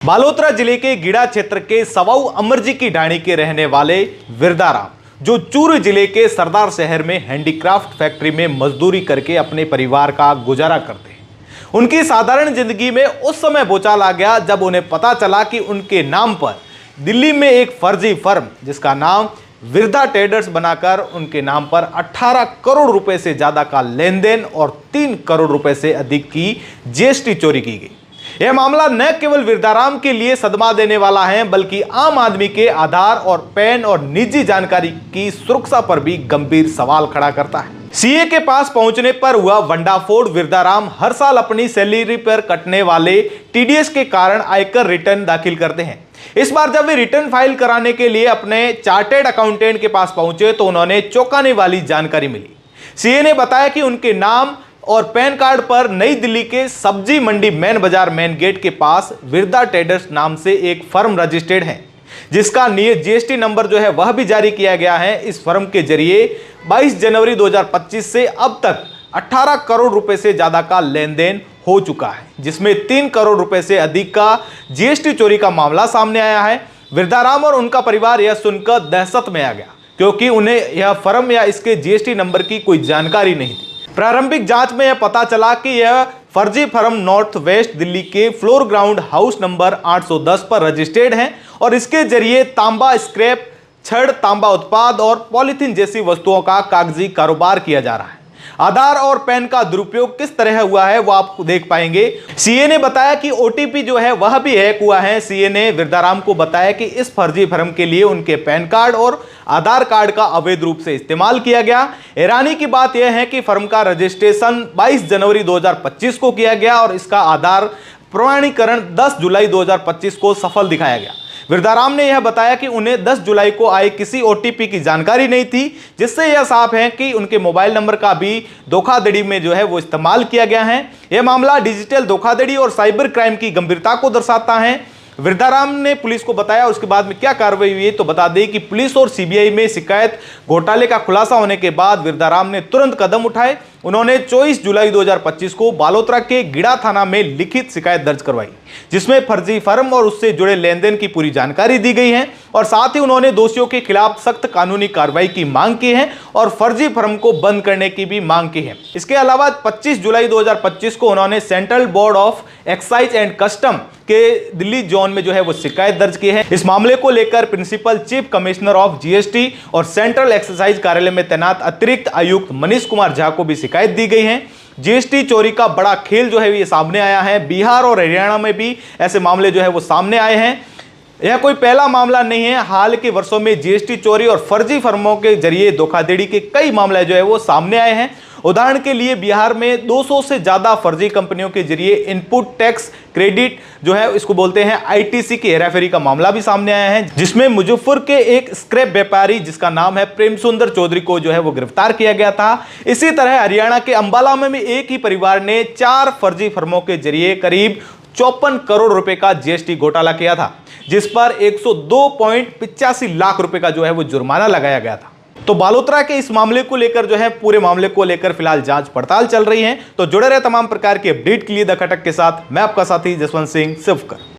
बालोतरा जिले के गीड़ा क्षेत्र के सवाऊ अमरजी की ढाणी के रहने वाले विरदाराम, जो चूरू जिले के सरदार शहर में हैंडीक्राफ्ट फैक्ट्री में मजदूरी करके अपने परिवार का गुजारा करते हैं, उनकी साधारण जिंदगी में उस समय बोचाल आ गया जब उन्हें पता चला कि उनके नाम पर दिल्ली में एक फर्जी फर्म जिसका नाम विरदा ट्रेडर्स बनाकर उनके नाम पर 18 करोड़ रुपए से ज्यादा का लेन देन और 3 करोड़ रुपए से अधिक की जीएसटी चोरी की गई। यह मामला न केवल विरदाराम के लिए सदमा देने वाला है, बल्कि आम आदमी के आधार और पैन और निजी जानकारी की सुरक्षा पर भी गंभीर सवाल खड़ा करता है। सीए के पास पहुंचने पर हुआ वंडाफोड़। विरदाराम हर साल अपनी सैलरी पर कटने वाले टीडीएस के कारण आयकर रिटर्न दाखिल करते हैं। इस बार जब वे रिटर्न फाइल कराने के लिए अपने चार्टेड अकाउंटेंट के पास पहुंचे तो उन्होंने चौंकाने वाली जानकारी मिली। सीए ने बताया कि उनके नाम और पैन कार्ड पर नई दिल्ली के सब्जी मंडी मेन बाजार मेन गेट के पास विरदा ट्रेडर्स नाम से एक फर्म रजिस्टर्ड है, जिसका जीएसटी नंबर जो है वह भी जारी किया गया है। इस फर्म के जरिए 22 जनवरी 2025 से अब तक 18 करोड़ रुपए से ज्यादा का लेन देन हो चुका है, जिसमें 3 करोड़ रुपए से अधिक का जीएसटी चोरी का मामला सामने आया है। विरदाराम और उनका परिवार यह सुनकर दहशत में आ गया, क्योंकि उन्हें यह फर्म या इसके जीएसटी नंबर की कोई जानकारी नहीं थी। प्रारंभिक जांच में यह पता चला कि यह फर्जी फर्म नॉर्थ वेस्ट दिल्ली के फ्लोर ग्राउंड हाउस नंबर 810 पर रजिस्टर्ड है और इसके जरिए तांबा स्क्रैप, छड़, तांबा उत्पाद और पॉलीथीन जैसी वस्तुओं का कागजी कारोबार किया जा रहा है। आधार और पैन का दुरुपयोग किस तरह हुआ है वो आप देख पाएंगे। सीए ने बताया कि ओटीपी जो है वह भी हैक हुआ है। सीए ने विरदाराम को बताया कि इस फर्जी फर्म के लिए उनके पैन कार्ड और आधार कार्ड का अवैध रूप से इस्तेमाल किया गया। हैरानी की बात यह है कि फर्म का रजिस्ट्रेशन 22 जनवरी 2025 को किया गया और इसका आधार प्रमाणीकरण 10 जुलाई 2025 को सफल दिखाया गया। विरदाराम ने यह बताया कि उन्हें 10 जुलाई को आए किसी ओटीपी की जानकारी नहीं थी, जिससे यह साफ है कि उनके मोबाइल नंबर का भी धोखाधड़ी में जो है वो इस्तेमाल किया गया है। यह मामला डिजिटल धोखाधड़ी और साइबर क्राइम की गंभीरता को दर्शाता है। विरदाराम ने पुलिस को बताया। उसके बाद में क्या कार्रवाई हुई तो बता दें कि पुलिस और सीबीआई में शिकायत घोटाले का खुलासा होने के बाद विरदाराम ने तुरंत कदम उठाए। उन्होंने 24 जुलाई 2025 को बालोतरा के गीड़ा थाना में लिखित शिकायत दर्ज करवाई, जिसमें फर्जी फर्म और उससे जुड़े लेन देन की पूरी जानकारी दी गई है और साथ ही उन्होंने दोषियों के खिलाफ सख्त कानूनी कार्रवाई की मांग की है और फर्जी फर्म को बंद करने की भी मांग की है। इसके अलावा 25 जुलाई 2025 को उन्होंने central board of excise and custom के दिल्ली जोन में जो है वो शिकायत दर्ज की है। इस मामले को लेकर principal chief commissioner of GST और सेंट्रल एक्साइज कार्यालय में तैनात अतिरिक्त आयुक्त मनीष कुमार झा को भी शिकायत दी गई है। जीएसटी चोरी का बड़ा खेल जो है ये सामने आया है। बिहार और हरियाणा में भी ऐसे मामले जो है वो सामने आए हैं। यह कोई पहला मामला नहीं है। हाल के वर्षों में जीएसटी चोरी और फर्जी फर्मों के जरिए धोखाधड़ी के कई मामले जो है वो सामने आए हैं। उदाहरण के लिए बिहार में 200 से ज्यादा फर्जी कंपनियों के जरिए इनपुट टैक्स क्रेडिट जो है इसको बोलते हैं आईटीसी की हेराफेरी का मामला भी सामने आया है, जिसमें मुजफ्फर के एक स्क्रैप व्यापारी जिसका नाम है प्रेम सुंदर चौधरी को जो है वो गिरफ्तार किया गया था। इसी तरह हरियाणा के अंबाला में एक ही परिवार ने 4 फर्जी फर्मों के जरिए करीब 54 करोड़ रुपए का जीएसटी घोटाला किया था, जिस पर 102.85 लाख रुपए का जो है वो जुर्माना लगाया गया था। तो बालोतरा के इस मामले को लेकर जो है पूरे मामले को लेकर फिलहाल जांच पड़ताल चल रही है। तो जुड़े रहे तमाम प्रकार के अपडेट के लिए द खटक के साथ। मैं आपका साथी जसवंत सिंह सिवकर।